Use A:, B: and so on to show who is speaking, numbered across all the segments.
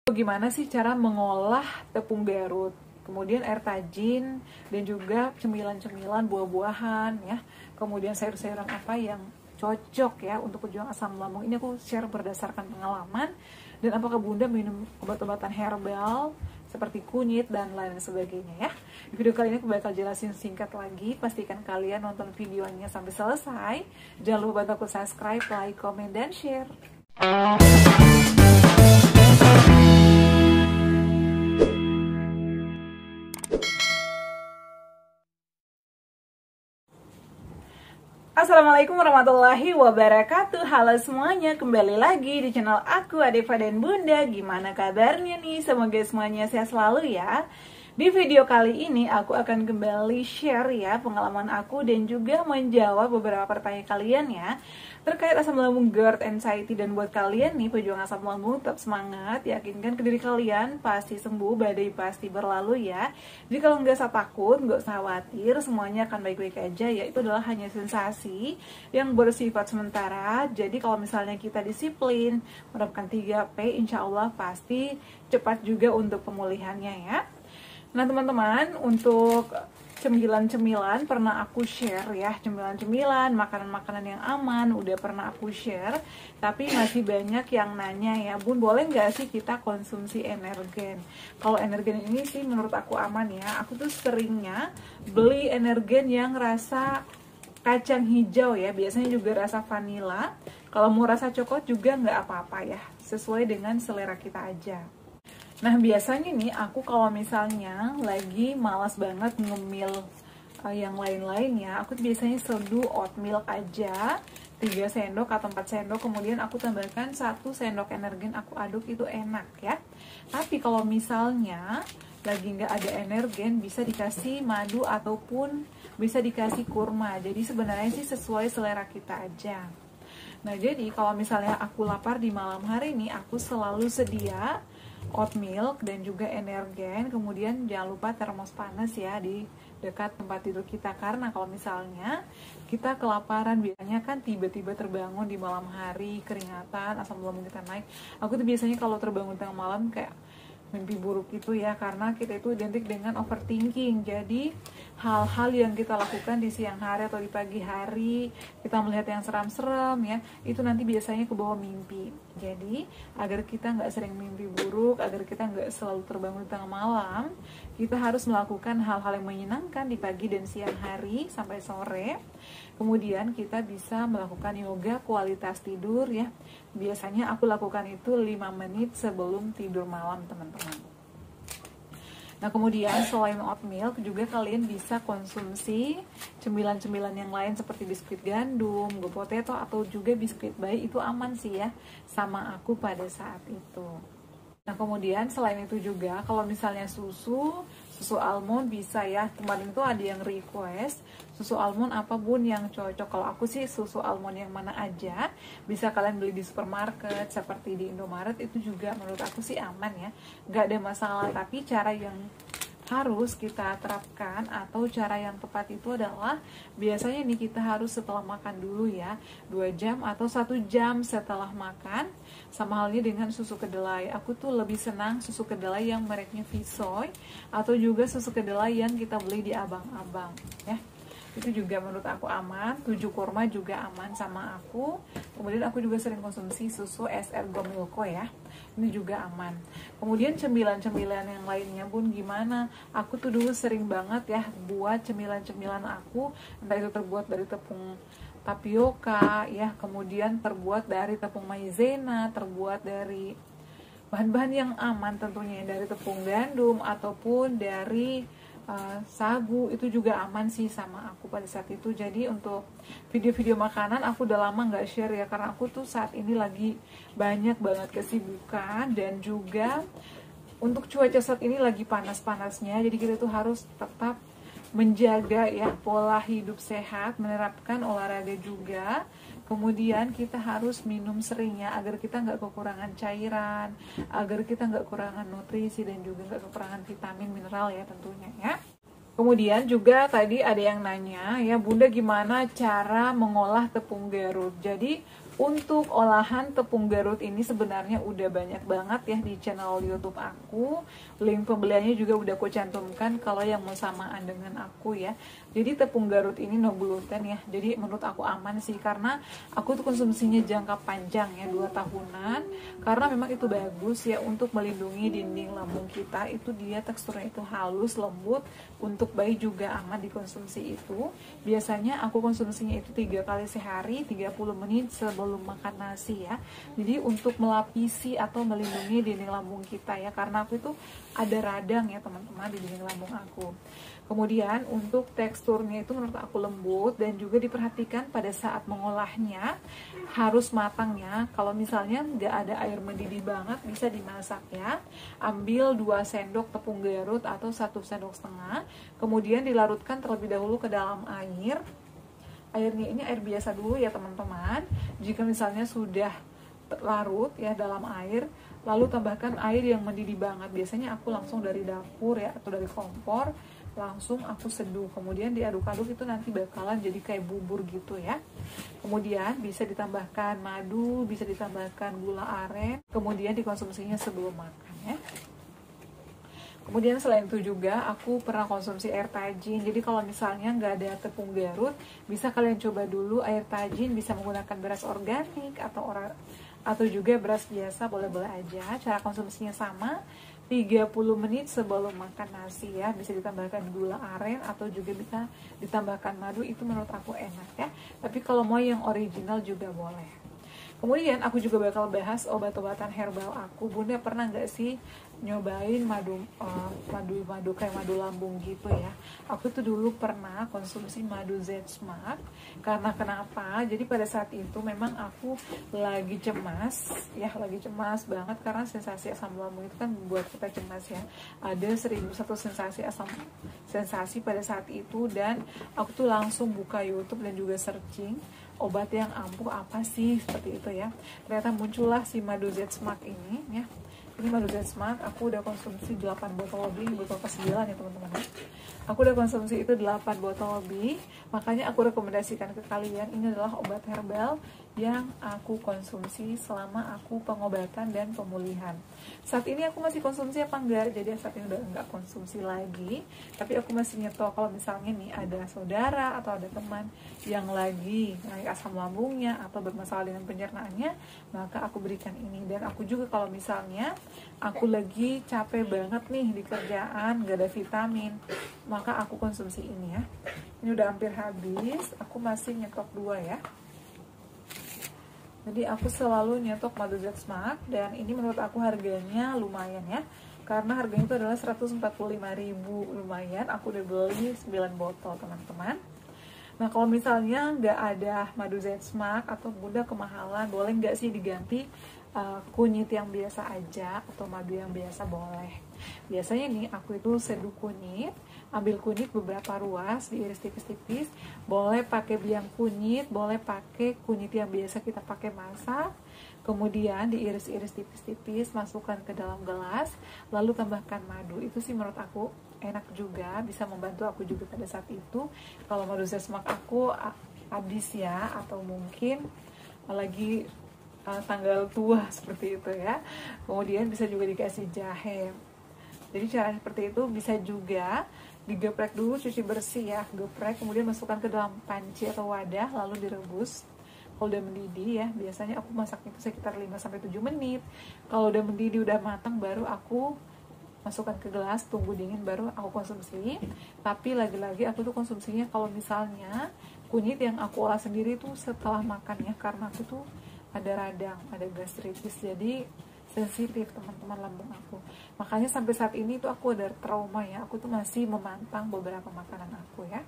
A: Gimana sih cara mengolah tepung Garut, kemudian air tajin, dan juga cemilan-cemilan buah-buahan ya, kemudian sayur-sayuran apa yang cocok ya untuk pejuang asam lambung. Ini aku share berdasarkan pengalaman. Dan apakah Bunda minum obat-obatan herbal seperti kunyit dan lain sebagainya ya. Di video kali ini aku bakal jelasin singkat lagi. Pastikan kalian nonton videonya sampai selesai. Jangan lupa bantu aku subscribe, like, comment, dan share. Assalamualaikum warahmatullahi wabarakatuh. Halo semuanya, kembali lagi di channel aku, Adeva dan Bunda. Gimana kabarnya nih? Semoga semuanya sehat selalu ya. Di video kali ini aku akan kembali share ya pengalaman aku dan juga menjawab beberapa pertanyaan kalian ya terkait asam lambung, GERD, anxiety. Dan buat kalian nih pejuang asam lambung, tetap semangat, yakinkan ke diri kalian pasti sembuh, badai pasti berlalu ya. Jadi kalau nggak usah takut, nggak usah khawatir, semuanya akan baik-baik aja ya. Itu adalah hanya sensasi yang bersifat sementara. Jadi kalau misalnya kita disiplin menerapkan 3P, insya Allah pasti cepat juga untuk pemulihannya ya. Nah teman-teman, untuk cemilan-cemilan pernah aku share ya, cemilan-cemilan, makanan-makanan yang aman udah pernah aku share. Tapi masih banyak yang nanya ya, Bun boleh nggak sih kita konsumsi energen? Kalau energen ini sih menurut aku aman ya. Aku tuh seringnya beli energen yang rasa kacang hijau ya, biasanya juga rasa vanila. Kalau mau rasa coklat juga nggak apa-apa ya, sesuai dengan selera kita aja. Nah biasanya nih aku kalau misalnya lagi malas banget ngemil yang lain-lain ya, aku biasanya seduh oat milk aja 3 sendok atau 4 sendok, kemudian aku tambahkan 1 sendok energen, aku aduk, itu enak ya. Tapi kalau misalnya lagi nggak ada energen, bisa dikasih madu ataupun bisa dikasih kurma. Jadi sebenarnya sih sesuai selera kita aja. Nah jadi kalau misalnya aku lapar di malam hari ini, aku selalu sedia oat milk dan juga energen. Kemudian jangan lupa termos panas ya di dekat tempat tidur kita, karena kalau misalnya kita kelaparan, biasanya kan tiba-tiba terbangun di malam hari, keringatan, asam lambung kita naik. Aku tuh biasanya kalau terbangun tengah malam kayak mimpi buruk itu ya, karena kita itu identik dengan overthinking. Jadi hal-hal yang kita lakukan di siang hari atau di pagi hari, kita melihat yang seram-seram ya, itu nanti biasanya ke bawah mimpi. Jadi agar kita nggak sering mimpi buruk, agar kita nggak selalu terbangun di tengah malam, kita harus melakukan hal-hal yang menyenangkan di pagi dan siang hari sampai sore. Kemudian kita bisa melakukan yoga kualitas tidur ya. Biasanya aku lakukan itu 5 menit sebelum tidur malam teman-teman. Nah kemudian selain oat milk juga kalian bisa konsumsi cemilan-cemilan yang lain seperti biskuit gandum, go potato, atau juga biskuit bayi. Itu aman sih ya sama aku pada saat itu. Nah kemudian selain itu juga kalau misalnya susu almond bisa ya. Kemarin itu ada yang request susu almond apa Bun yang cocok. Kalau aku sih susu almond yang mana aja bisa kalian beli di supermarket seperti di Indomaret, itu juga menurut aku sih aman ya, nggak ada masalah. Tapi cara yang harus kita terapkan atau cara yang tepat itu adalah biasanya nih kita harus setelah makan dulu ya, 2 jam atau 1 jam setelah makan. Sama halnya dengan susu kedelai, aku tuh lebih senang susu kedelai yang mereknya Visoy atau juga susu kedelai yang kita beli di abang-abang ya. Itu juga menurut aku aman. 7 kurma juga aman sama aku. Kemudian aku juga sering konsumsi susu SR Gomilko ya, ini juga aman. Kemudian cemilan-cemilan yang lainnya Bun gimana? Aku tuh dulu sering banget ya buat cemilan-cemilan aku, entah itu terbuat dari tepung tapioka ya, kemudian terbuat dari tepung maizena, terbuat dari bahan-bahan yang aman tentunya, dari tepung gandum ataupun dari sagu. Itu juga aman sih sama aku pada saat itu. Jadi untuk video-video makanan aku udah lama nggak share ya, karena aku tuh saat ini lagi banyak banget kesibukan, dan juga untuk cuaca saat ini lagi panas-panasnya. Jadi kita tuh harus tetap menjaga ya pola hidup sehat, menerapkan olahraga juga. Kemudian kita harus minum seringnya agar kita nggak kekurangan cairan, agar kita nggak kekurangan nutrisi, dan juga nggak kekurangan vitamin mineral ya tentunya ya. Kemudian juga tadi ada yang nanya ya, Bunda gimana cara mengolah tepung Garut. Jadi Untuk olahan tepung Garut ini sebenarnya udah banyak banget ya di channel YouTube aku. Link pembeliannya juga udah aku cantumkan kalau yang mau samaan dengan aku ya. Jadi tepung Garut ini no gluten ya. Jadi menurut aku aman sih, karena aku tuh konsumsinya jangka panjang ya, 2 tahunan. Karena memang itu bagus ya untuk melindungi dinding lambung kita. Itu dia teksturnya itu halus, lembut. Untuk bayi juga aman dikonsumsi itu. Biasanya aku konsumsinya itu 3 kali sehari, 30 menit sebelum makan nasi ya. Jadi untuk melapisi atau melindungi dinding lambung kita ya, karena aku itu ada radang ya teman-teman di dinding lambung aku. Kemudian untuk teksturnya itu menurut aku lembut, dan juga diperhatikan pada saat mengolahnya harus matangnya. Kalau misalnya nggak ada air mendidih banget, bisa dimasak ya. Ambil 2 sendok tepung Garut atau 1,5 sendok, kemudian dilarutkan terlebih dahulu ke dalam air. Airnya ini air biasa dulu ya teman-teman. Jika misalnya sudah larut ya dalam air, lalu tambahkan air yang mendidih banget. Biasanya aku langsung dari dapur ya, atau dari kompor, langsung aku seduh. Kemudian diaduk-aduk, itu nanti bakalan jadi kayak bubur gitu ya. Kemudian bisa ditambahkan madu, bisa ditambahkan gula aren, kemudian dikonsumsinya sebelum makan ya. Kemudian selain itu juga aku pernah konsumsi air tajin. Jadi kalau misalnya nggak ada tepung Garut, bisa kalian coba dulu air tajin. Bisa menggunakan beras organik atau juga beras biasa, boleh-boleh aja. Cara konsumsinya sama, 30 menit sebelum makan nasi ya. Bisa ditambahkan gula aren atau juga bisa ditambahkan madu. Itu menurut aku enak ya. Tapi kalau mau yang original juga boleh. Kemudian aku juga bakal bahas obat-obatan herbal aku. Bunda pernah nggak sih nyobain madu kayak madu lambung gitu ya? Aku tuh dulu pernah konsumsi madu Z-Smart. Karena kenapa? Jadi pada saat itu memang aku lagi cemas ya, lagi cemas banget karena sensasi asam lambung itu kan membuat kita cemas ya. Ada 1001 sensasi pada saat itu, dan aku tuh langsung buka YouTube dan juga searching obat yang ampuh apa sih, seperti itu ya. Ternyata muncullah si madu Z-Smart ini ya. Ini madu Z-Smart aku udah konsumsi 8 botol lebih, botol ke-9 ya teman-teman. Aku udah konsumsi itu 8 botol lebih. Makanya aku rekomendasikan ke kalian, ini adalah obat herbal yang aku konsumsi selama aku pengobatan dan pemulihan. Saat ini aku masih konsumsi apa enggak? Jadi saat ini udah enggak konsumsi lagi, tapi aku masih nyetok. Kalau misalnya nih ada saudara atau ada teman yang lagi naik asam lambungnya atau bermasalah dengan pencernaannya, maka aku berikan ini. Dan aku juga kalau misalnya aku lagi capek banget nih di kerjaan, gak ada vitamin, maka aku konsumsi ini ya. Ini udah hampir habis, aku masih nyetok 2 ya. Jadi aku selalu nyetok madu Z-Smart, dan ini menurut aku harganya lumayan ya. Karena harganya itu adalah 145.000, lumayan. Aku udah beli 9 botol teman-teman. Nah kalau misalnya nggak ada madu Z-Smart atau Bunda kemahalan, boleh nggak sih diganti kunyit yang biasa aja atau madu yang biasa? Boleh. Biasanya nih aku itu seduh kunyit, ambil kunyit beberapa ruas, diiris tipis-tipis. Boleh pakai biang kunyit, boleh pakai kunyit yang biasa kita pakai masak. Kemudian diiris-iris tipis-tipis, masukkan ke dalam gelas, lalu tambahkan madu. Itu sih menurut aku enak juga, bisa membantu aku juga pada saat itu. Kalau madu Z-Smart aku habis ya, atau mungkin lagi tanggal tua seperti itu ya. Kemudian bisa juga dikasih jahe. Jadi cara seperti itu. Bisa juga digeprek dulu, cuci bersih ya, geprek, kemudian masukkan ke dalam panci atau wadah, lalu direbus. Kalau udah mendidih ya, biasanya aku masaknya itu sekitar 5-7 menit. Kalau udah mendidih, udah matang, baru aku masukkan ke gelas, tunggu dingin, baru aku konsumsi. Tapi lagi-lagi aku tuh konsumsinya kalau misalnya kunyit yang aku olah sendiri tuh setelah makan ya, karena aku tuh ada radang, ada gastritis, jadi sensitif teman-teman lambung aku. Makanya sampai saat ini tuh aku ada trauma ya, aku tuh masih memantang beberapa makanan aku ya.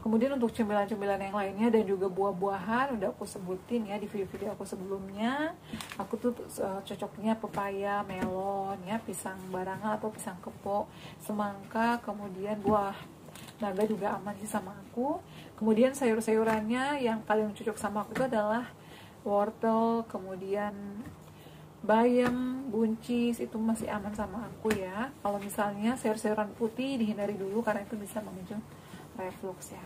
A: Kemudian untuk cemilan-cemilan yang lainnya dan juga buah-buahan udah aku sebutin ya di video-video aku sebelumnya. Aku tuh cocoknya pepaya, melon ya, pisang barangan atau pisang kepok, semangka, kemudian buah naga juga aman sih sama aku. Kemudian sayur-sayurannya yang paling cocok sama aku itu adalah wortel, kemudian bayam, buncis, itu masih aman sama aku ya. Kalau misalnya sayur-sayuran putih dihindari dulu karena itu bisa memicu reflux ya.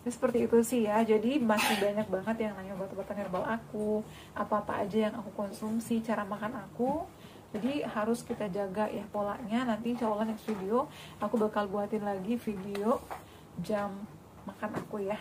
A: Ya, seperti itu sih ya. Jadi masih banyak banget yang nanya obat-obatan herbal aku, apa-apa aja yang aku konsumsi, cara makan aku. Jadi harus kita jaga ya polanya. Nanti insya Allah next video aku bakal buatin lagi video jam makan aku ya.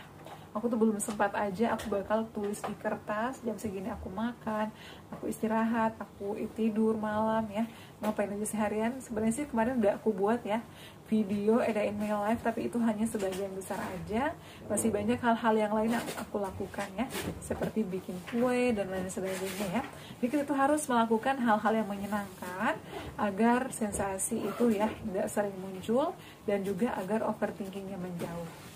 A: Aku tuh belum sempat aja, aku bakal tulis di kertas jam segini aku makan, aku istirahat, aku tidur malam ya, ngapain aja seharian. Sebenarnya sih kemarin udah aku buat ya video Eda in my life, tapi itu hanya sebagian besar aja. Masih banyak hal-hal yang lain yang aku lakukan ya, seperti bikin kue dan lain sebagainya ya. Jadi kita tuh harus melakukan hal-hal yang menyenangkan agar sensasi itu ya tidak sering muncul, dan juga agar overthinkingnya menjauh.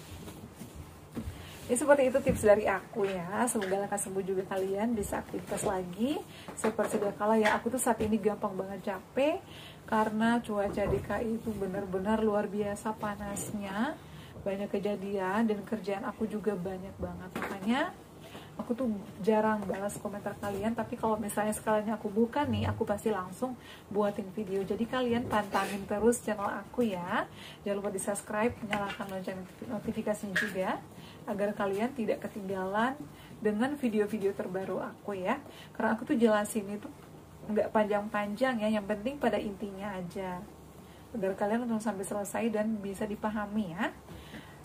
A: Ya seperti itu tips dari aku ya. Semoga lekas sembuh juga kalian, bisa aktivitas lagi seperti sedia kala ya. Aku tuh saat ini gampang banget capek karena cuaca DKI itu benar-benar luar biasa panasnya, banyak kejadian, dan kerjaan aku juga banyak banget. Makanya aku tuh jarang balas komentar kalian, tapi kalau misalnya sekalinya aku buka nih, aku pasti langsung buatin video. Jadi kalian pantangin terus channel aku ya. Jangan lupa di subscribe, nyalakan lonceng notifikasinya juga, agar kalian tidak ketinggalan dengan video-video terbaru aku ya. Karena aku tuh jelasin itu nggak panjang-panjang ya, yang penting pada intinya aja, agar kalian nonton sampai selesai dan bisa dipahami ya.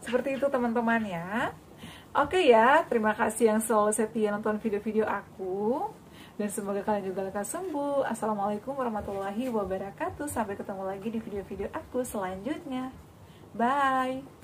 A: Seperti itu teman-teman ya. Oke ya, terima kasih yang selalu setia nonton video-video aku, dan semoga kalian juga lekas sembuh. Assalamualaikum warahmatullahi wabarakatuh. Sampai ketemu lagi di video-video aku selanjutnya. Bye.